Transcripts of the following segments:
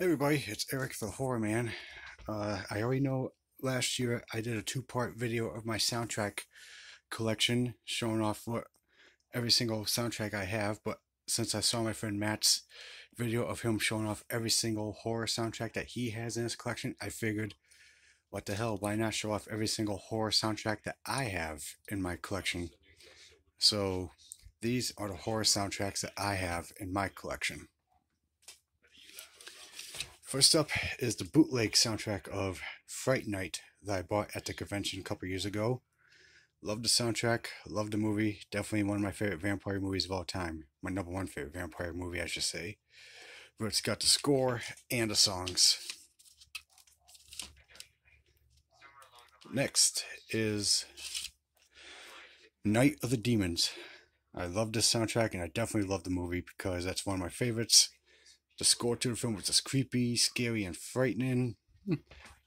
Hey everybody, it's Eric the Horror Man. I already know last year I did a two-part video of my soundtrack collection showing off what every single soundtrack I have, but since I saw my friend Matt's video of him showing off every single horror soundtrack that he has in his collection, I figured, what the hell, why not show off every single horror soundtrack that I have in my collection? So these are the horror soundtracks that I have in my collection. First up is the bootleg soundtrack of Fright Night that I bought at the convention a couple years ago. Love the soundtrack, love the movie. Definitely one of my favorite vampire movies of all time. My number one favorite vampire movie, I should say. But it's got the score and the songs. Next is Night of the Demons. I love this soundtrack and I definitely love the movie because that's one of my favorites. The score to the film was just creepy, scary, and frightening.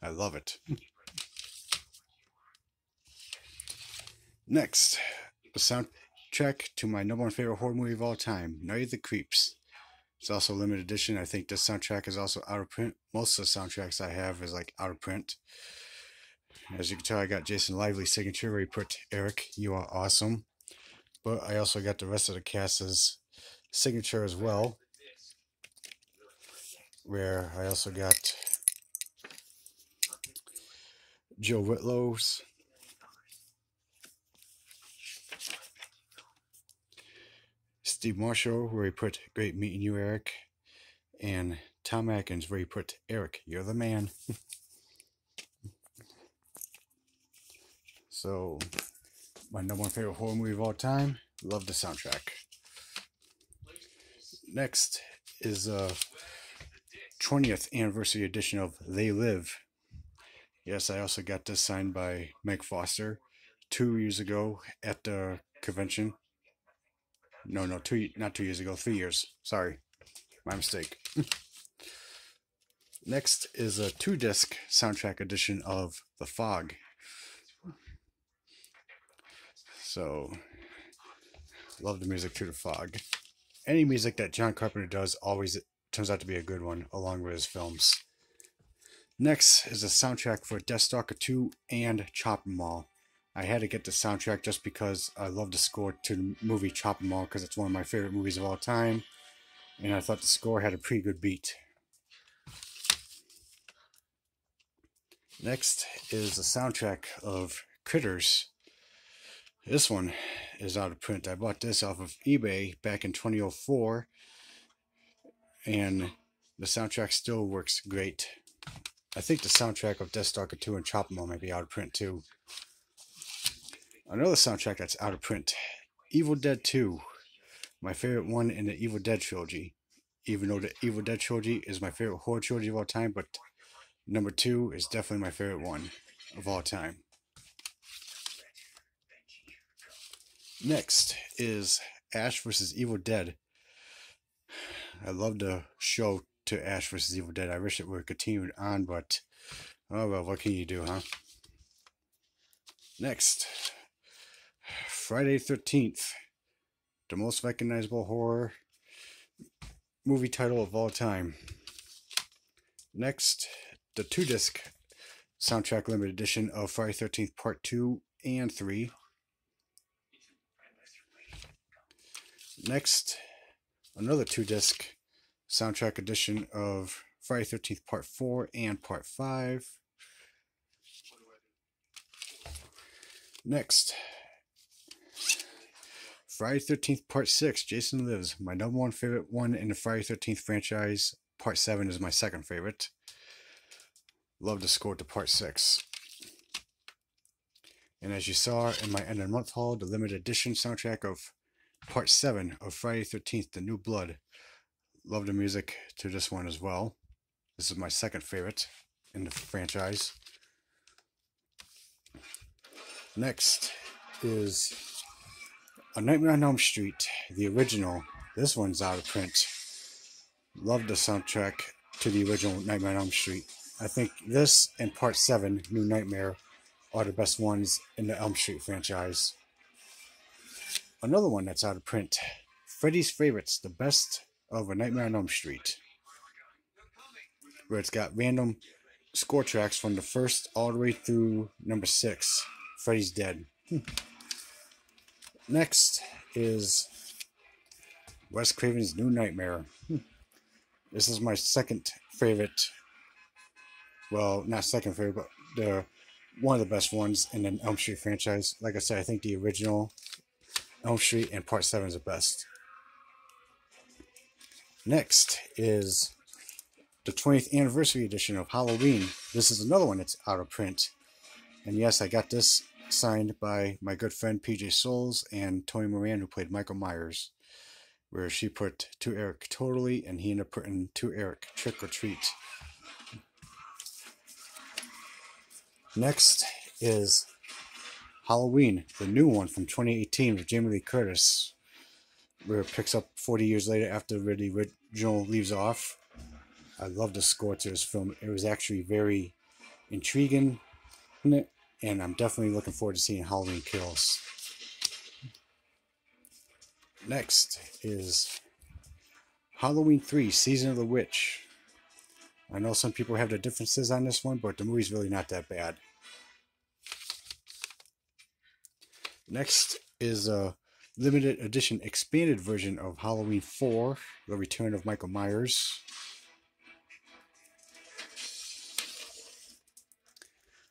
I love it. Next, the soundtrack to my number one favorite horror movie of all time, Night of the Creeps. It's also a limited edition. I think this soundtrack is also out of print. Most of the soundtracks I have is like out of print. As you can tell, I got Jason Lively's signature where he put, "Eric, you are awesome." But I also got the rest of the cast's signature as well, where I also got Joe Whitlow's, Steve Marshall, where he put, "Great meeting you, Eric," and Tom Atkins, where he put, "Eric, you're the man." So, my number one favorite horror movie of all time. Love the soundtrack. Next is a 20th anniversary edition of They Live. Yes, I also got this signed by Meg Foster 2 years ago at the convention. No, not 2 years ago, 3 years. Sorry, my mistake. Next is a 2-disc soundtrack edition of The Fog. So, love the music to The Fog. Any music that John Carpenter does always turns out to be a good one, along with his films. Next is the soundtrack for Deathstalker 2 and Chopping Mall. I had to get the soundtrack just because I love the score to the movie Chopping Mall because it's one of my favorite movies of all time, and I thought the score had a pretty good beat. Next is the soundtrack of Critters. This one is out of print. I bought this off of eBay back in 2004, and the soundtrack still works great. I think the soundtrack of Deathstalker 2 and Chopping Mall might be out of print too. Another soundtrack that's out of print, Evil Dead 2, my favorite one in the Evil Dead trilogy. Even though the Evil Dead trilogy is my favorite horror trilogy of all time, but number 2 is definitely my favorite one of all time. Next is Ash vs. Evil Dead. I love the show to Ash vs. Evil Dead. I wish it would continue on, but oh well, what can you do, huh? Next, Friday the 13th, the most recognizable horror movie title of all time. Next, the 2-disc soundtrack limited edition of Friday the 13th Part 2 and 3. Next, another 2-disc soundtrack edition of Friday the 13th Part 4 and Part 5. Next, Friday the 13th Part 6, Jason Lives, my number one favorite one in the Friday the 13th franchise. Part 7 is my second favorite. Love the score to Part 6. And as you saw in my end of the month haul, the limited edition soundtrack of Part 7 of Friday the 13th, The New Blood. Love the music to this one as well. This is my second favorite in the franchise. Next is A Nightmare on Elm Street, the original. This one's out of print. Love the soundtrack to the original Nightmare on Elm Street. I think this and Part 7, New Nightmare, are the best ones in the Elm Street franchise. Another one that's out of print, Freddy's Favorites, the best of A Nightmare on Elm Street. where it's got random score tracks from the first all the way through number 6, Freddy's Dead. Next is Wes Craven's New Nightmare. This is my second favorite, well, not second favorite, but one of the best ones in the Elm Street franchise. Like I said, I think the original Elm Street and Part 7 is the best. Next is the 20th anniversary edition of Halloween. This is another one that's out of print. And yes, I got this signed by my good friend PJ Souls and Tony Moran, who played Michael Myers, where she put To Eric Totally, and he ended up putting To Eric Trick or Treat. Next is Halloween, the new one from 2018 with Jamie Lee Curtis, where it picks up 40 years later after the original leaves off. I love the score to this film. It was actually very intriguing, and I'm definitely looking forward to seeing Halloween Kills. Next is Halloween 3, Season of the Witch. I know some people have their differences on this one, but the movie's really not that bad. Next is a limited edition expanded version of Halloween 4, The Return of Michael Myers.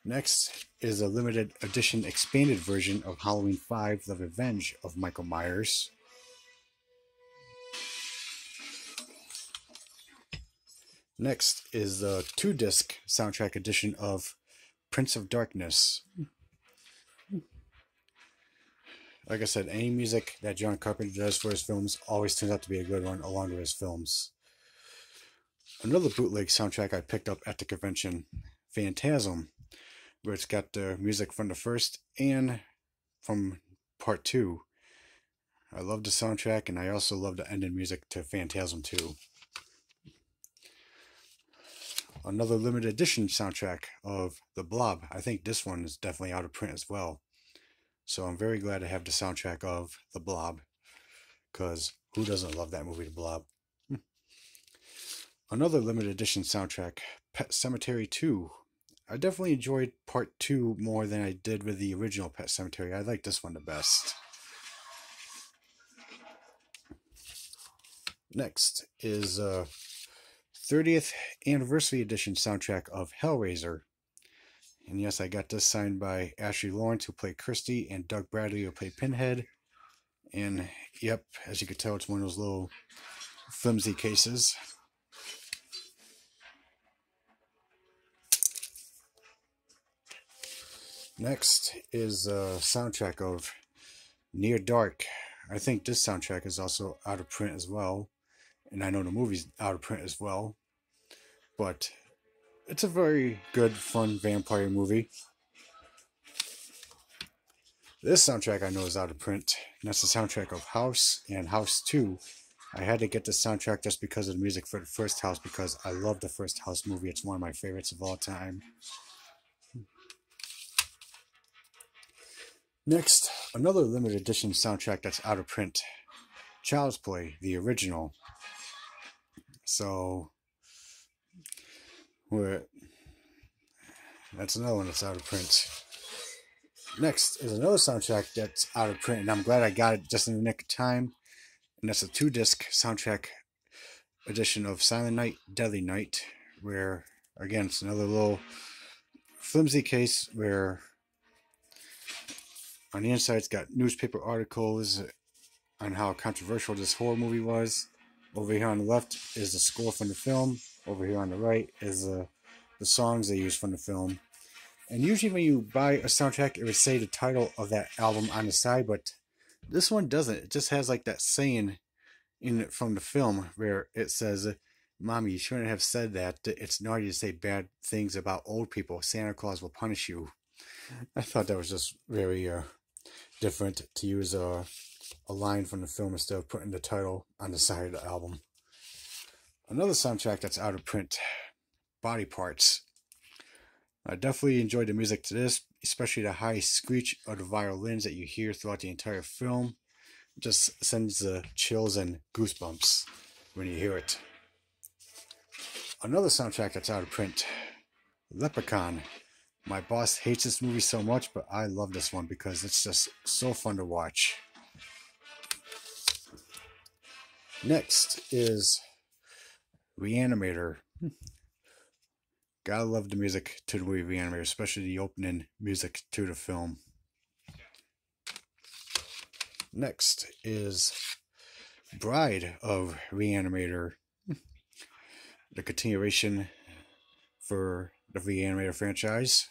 Next is a limited edition expanded version of Halloween 5, The Revenge of Michael Myers. Next is the 2-disc soundtrack edition of Prince of Darkness. Like I said, any music that John Carpenter does for his films always turns out to be a good one along with his films. Another bootleg soundtrack I picked up at the convention, Phantasm, where it's got the music from the first and from Part 2. I love the soundtrack, and I also love the ending music to Phantasm 2. Another limited edition soundtrack of The Blob. I think this one is definitely out of print as well. So I'm very glad to have the soundtrack of The Blob, because who doesn't love that movie, The Blob? Another limited edition soundtrack, Pet Sematary 2. I definitely enjoyed Part 2 more than I did with the original Pet Sematary. I like this one the best. Next is 30th Anniversary Edition soundtrack of Hellraiser. And yes, I got this signed by Ashley Lawrence, who played Christy, and Doug Bradley, who played Pinhead. And yep, as you can tell, it's one of those little flimsy cases. Next is a soundtrack of Near Dark. I think this soundtrack is also out of print as well. And I know the movie's out of print as well. But it's a very good, fun vampire movie. This soundtrack I know is out of print. And that's the soundtrack of House and House 2. I had to get the soundtrack just because of the music for the first House, because I love the first House movie. It's one of my favorites of all time. Next, another limited edition soundtrack that's out of print. Child's Play, the original. So, that's another one that's out of print. Next is another soundtrack that's out of print, and I'm glad I got it just in the nick of time. And that's a 2-disc soundtrack edition of Silent Night, Deadly Night, where, again, it's another little flimsy case where on the inside it's got newspaper articles on how controversial this horror movie was. Over here on the left is the score from the film. Over here on the right is the songs they use from the film. And usually when you buy a soundtrack, it would say the title of that album on the side, but this one doesn't. It just has like that saying in it from the film where it says, "Mommy, you shouldn't have said that. It's naughty to say bad things about old people. Santa Claus will punish you." I thought that was just very different to use a line from the film instead of putting the title on the side of the album. Another soundtrack that's out of print, Body Parts. I definitely enjoyed the music to this, especially the high screech of the violins that you hear throughout the entire film. It just sends the chills and goosebumps when you hear it. Another soundtrack that's out of print, Leprechaun. My boss hates this movie so much, but I love this one because it's just so fun to watch. Next is Reanimator. Gotta love the music to the movie Reanimator, especially the opening music to the film. Next is Bride of Reanimator, the continuation for the Reanimator franchise.